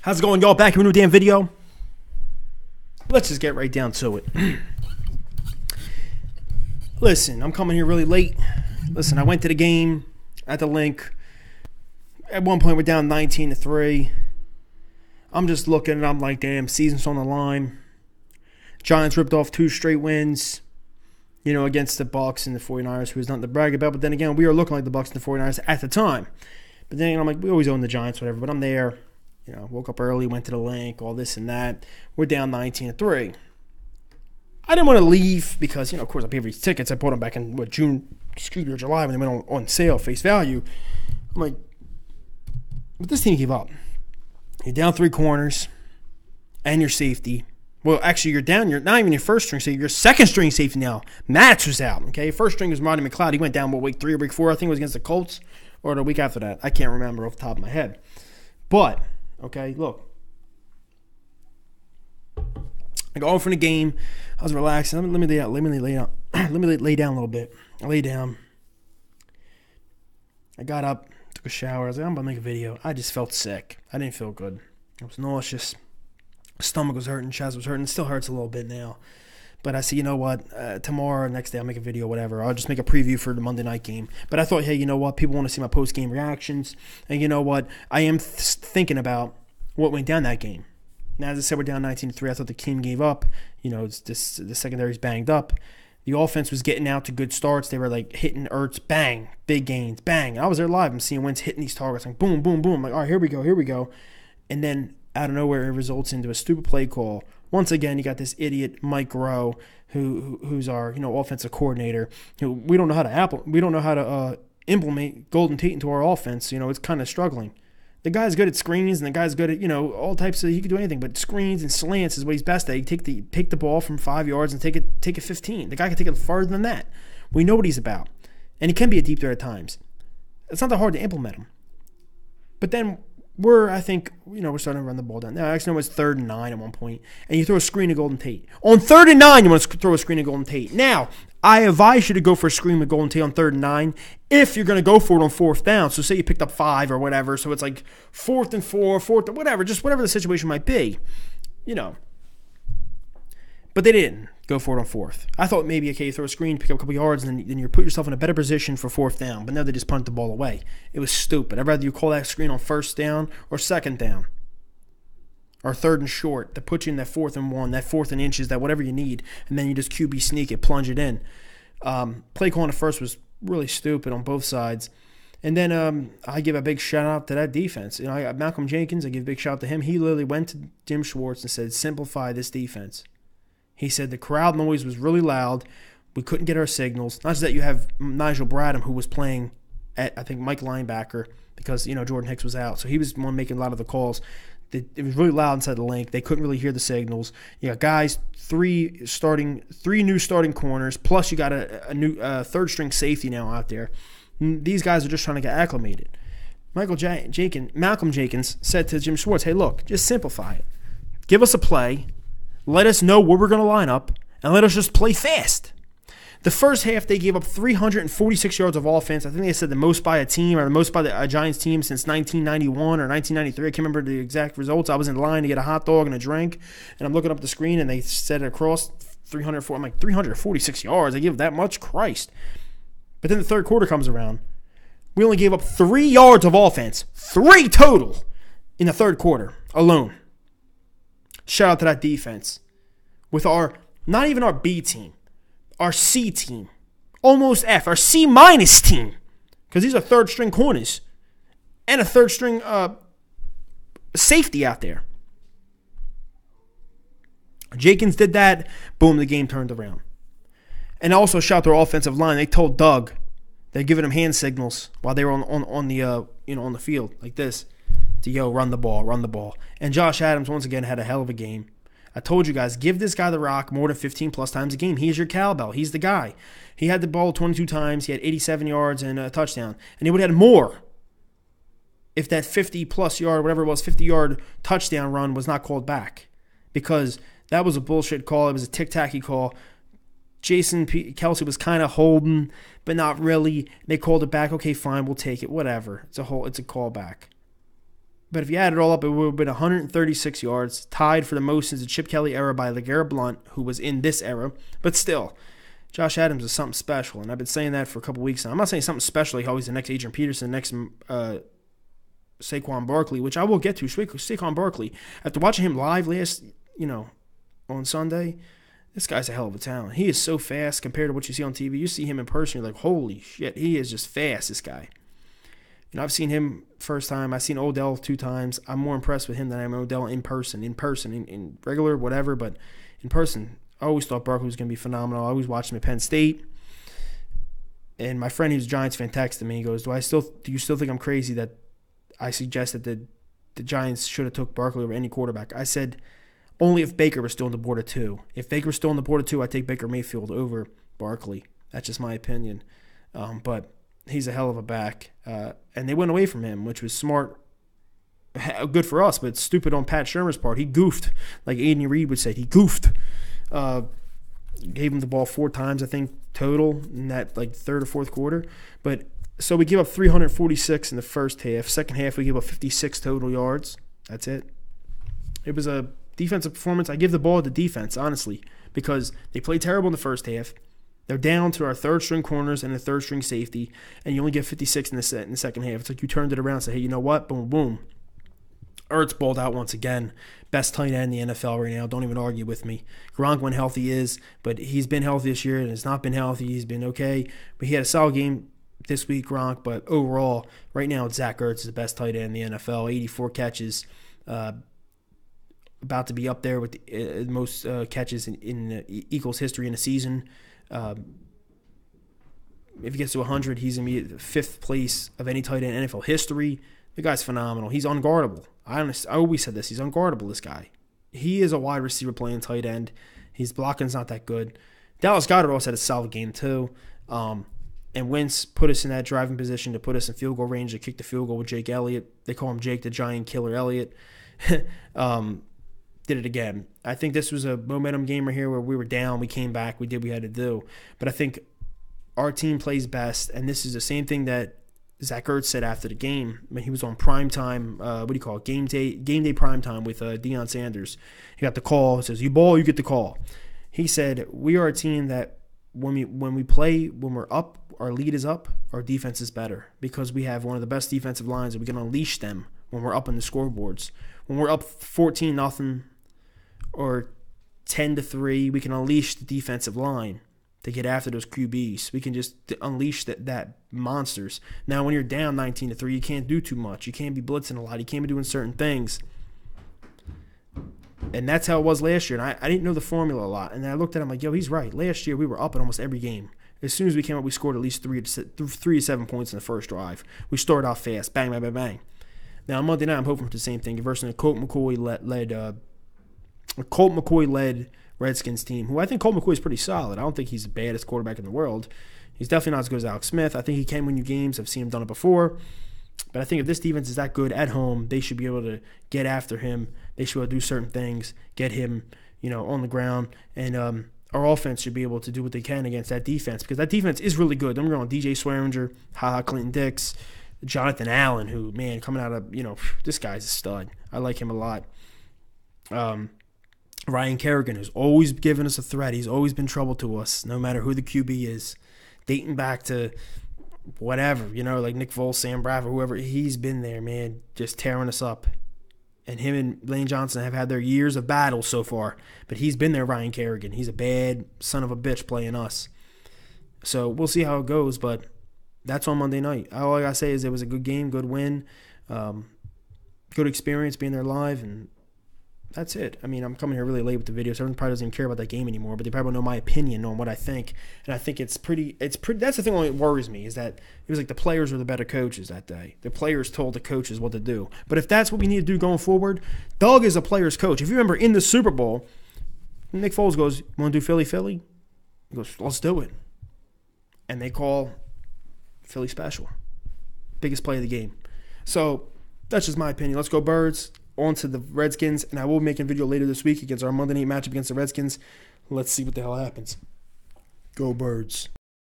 How's it going, y'all? Back in a new damn video. Let's just get right down to it. Listen, I'm coming here really late. Listen, I went to the game at the link. At one point, we're down 19-3. I'm just looking and I'm like, damn, season's on the line. Giants ripped off 2 straight wins, against the Bucs and the 49ers, who was nothing to brag about. But then again, we were looking like the Bucs and the 49ers at the time. But then I'm like, we always own the Giants, whatever. But I'm there. Woke up early, went to the link, all this and that. We're down 19-3. I didn't want to leave because, of course, I paid for these tickets. I bought them back in, July when they went on sale, face value. I'm like, but this team gave up. You're down 3 corners and your safety. Well, actually, you're not even your first string safety. Your second string safety now. Maddox was out, okay? First string was Marty McLeod. He went down, week 3 or week 4? I think it was against the Colts or the week after that. I can't remember off the top of my head. But, okay, look. I go from the game. I was relaxing. Let me lay down. Let me lay down a little bit. I lay down. I got up, took a shower. I was like, I'm about to make a video. I just felt sick. I didn't feel good. I was nauseous. Stomach was hurting. Chest was hurting. It still hurts a little bit now. But I said, you know what? Tomorrow, next day, I'll make a video, whatever. I'll just make a preview for the Monday night game. But I thought, hey, you know what? People want to see my post-game reactions. And you know what? I am thinking about what went down that game. Now, as I said, we're down 19-3. I thought the team gave up. The secondary's banged up. The offense was getting out to good starts. They were like hitting Ertz, bang, big gains, bang. I was there live. I'm seeing Wentz hitting these targets, like boom, boom, boom. I'm like, all right, here we go. And then out of nowhere, it results into a stupid play call. Once again, you got this idiot Mike Rowe, who's our offensive coordinator. We don't know how to implement Golden Tate into our offense. It's kind of struggling. The guy's good at screens, and the guy's good at all types of. He can do anything, but screens and slants is what he's best at. He take the ball from 5 yards and take it 15. The guy can take it farther than that. We know what he's about, and he can be a deep threat at times. It's not that hard to implement him. But then we're starting to run the ball down. Now, I actually know it's 3rd and 9 at one point, and you throw a screen to Golden Tate. On 3rd and 9, you want to throw a screen to Golden Tate. Now, I advise you to go for a screen with Golden Tate on 3rd and 9 if you're going to go for it on 4th down. So say you picked up 5 or whatever, so it's like 4th and 4, 4th, whatever, just whatever the situation might be, But they didn't go for it on 4th. I thought maybe, okay, you throw a screen, pick up a couple yards, and then you put yourself in a better position for 4th down. But now they just punted the ball away. It was stupid. I'd rather you call that screen on 1st down or 2nd down or 3rd and short to put you in that 4th and 1, that 4th and inches, that whatever you need, and then you just QB sneak it, plunge it in. Play call on the first was really stupid on both sides. And then I give a big shout out to that defense. I got Malcolm Jenkins. I give a big shout out to him. He literally went to Jim Schwartz and said, simplify this defense. He said the crowd noise was really loud. We couldn't get our signals. Not just that, you have Nigel Bradham, who was playing at, I think, Mike linebacker because, Jordan Hicks was out. So he was the one making a lot of the calls. It was really loud inside the link. They couldn't really hear the signals. You got guys, three new starting corners, plus you got a new third-string safety now out there. These guys are just trying to get acclimated. Malcolm Jenkins said to Jim Schwartz, hey, look, just simplify it. Give us a play. Let us know where we're going to line up, and let us just play fast. The first half, they gave up 346 yards of offense. I think they said the most by a team or the most by the Giants team since 1991 or 1993. I can't remember the exact results. I was in line to get a hot dog and a drink, and I'm looking up the screen, and they said it across 304. I'm like, 346 yards? They give that much? Christ. But then the third quarter comes around. We only gave up 3 yards of offense. 3 total in the third quarter alone. Shout out to that defense. With not even our B team, our C team, almost F, our C- team, because these are third string corners and a third string safety out there. Jenkins did that. Boom, the game turned around. And also shout out to our offensive line. They told Doug, they're giving him hand signals while they were on the field like this to run the ball. And Josh Adams once again had a hell of a game. I told you guys, give this guy the rock more than 15 plus times a game. He's your cowbell. He's the guy. He had the ball 22 times. He had 87 yards and a touchdown. And he would have had more if that 50 plus yard, whatever it was, 50-yard touchdown run was not called back. Because that was a bullshit call. It was a tic-tacky call. Jason Kelce was kind of holding, but not really. They called it back. Okay, fine, we'll take it. Whatever. It's a call back. But if you add it all up, it would have been 136 yards, tied for the most since the Chip Kelly era by LeGarrette Blount, who was in this era. But still, Josh Adams is something special, and I've been saying that for a couple weeks now. I'm not saying something special like always the next Adrian Peterson, the next Saquon Barkley, which I will get to. Saquon Barkley, after watching him live on Sunday, this guy's a hell of a talent. He is so fast compared to what you see on TV. You see him in person, you're like, holy shit, he is just fast, this guy. I've seen him first time. I've seen Odell 2 times. I'm more impressed with him than I am Odell in person, in regular, whatever, but in person. I always thought Barkley was going to be phenomenal. I always watched him at Penn State. And my friend who's a Giants fan texted me. He goes, do you still think I'm crazy that I suggested that the Giants should have took Barkley over any quarterback? I said, only if Baker was still on the board at 2. If Baker was still on the board at 2, I'd take Baker Mayfield over Barkley. That's just my opinion. But he's a hell of a back. And they went away from him, which was smart. Good for us, but stupid on Pat Shurmur's part. He goofed. Like Andy Reid would say, he goofed. Gave him the ball 4 times, I think, total in that third or fourth quarter. But so we give up 346 in the first half. Second half, we give up 56 total yards. That's it. It was a defensive performance. I give the ball to defense, honestly, because they played terrible in the first half. They're down to our third-string corners and a third-string safety, and you only get 56 in the second half. It's like you turned it around and said, hey, you know what? Boom, boom. Ertz balled out once again. Best tight end in the NFL right now. Don't even argue with me. Gronk, when healthy, is, but he's been healthy this year and has not been healthy. He's been okay. But he had a solid game this week, Gronk. But overall, right now, Zach Ertz is the best tight end in the NFL. 84 catches. About to be up there with the most catches in Eagles history in a season. If he gets to 100, he's going to be at the 5th place of any tight end in NFL history. The guy's phenomenal. He's unguardable. I always said this. He's unguardable, this guy. He is a wide receiver playing tight end. His blocking's not that good. Dallas Goedert also had a solid game, too. And Wentz put us in that driving position to put us in field goal range to kick the field goal with Jake Elliott. They call him Jake the Giant Killer Elliott. Did it again. I think this was a momentum game right here where we were down. We came back. We did what we had to do. But I think our team plays best, and this is the same thing that Zach Ertz said after the game when he was on primetime, game day primetime with Deion Sanders. He got the call. He says, you ball, you get the call. He said, we are a team that when we play, when we're up, our lead is up, our defense is better because we have one of the best defensive lines and we can unleash them when we're up in the scoreboards. When we're up 14-0 or 10-3, we can unleash the defensive line to get after those QBs. We can just unleash that monsters. Now, when you're down 19-3, you can't do too much. You can't be blitzing a lot. You can't be doing certain things. And that's how it was last year. And I didn't know the formula a lot. And then I looked at him like, yo, he's right. Last year, we were up in almost every game. As soon as we came up, we scored at least 3 to 7 points in the first drive. We started out fast. Bang, bang, bang, bang. Now, on Monday night, I'm hoping for the same thing versus a Colt McCoy-led Redskins team, who I think Colt McCoy is pretty solid. I don't think he's the baddest quarterback in the world. He's definitely not as good as Alex Smith. I think he can win you games. I've seen him done it before. But I think if this defense is that good at home, they should be able to get after him. They should be able to do certain things, get him, on the ground. And our offense should be able to do what they can against that defense because that defense is really good. Don't get me wrong, DJ Swearinger, Clinton Dix, Jonathan Allen, who, man, coming out of, this guy's a stud. I like him a lot. Ryan Kerrigan, who's always given us a threat. He's always been trouble to us, no matter who the QB is. Dating back to whatever, like Nick Foles, Sam Bradford, whoever. He's been there, man, just tearing us up. And him and Lane Johnson have had their years of battle so far. But he's been there, Ryan Kerrigan. He's a bad son of a bitch playing us. So we'll see how it goes, but that's on Monday night. All I got to say is it was a good game, good win, good experience being there live, and that's it. I mean, I'm coming here really late with the video, so everyone probably doesn't even care about that game anymore, but they probably know my opinion on what I think. And I think it's pretty, that's the thing that worries me, is that it was like the players were the better coaches that day. The players told the coaches what to do. But if that's what we need to do going forward, Doug is a player's coach. If you remember in the Super Bowl, Nick Foles goes, want to do Philly? He goes, let's do it. And they call Philly special. Biggest play of the game. So that's just my opinion. Let's go Birds. On to the Redskins, and I will make a video later this week against our Monday night matchup against the Redskins. Let's see what the hell happens. Go Birds.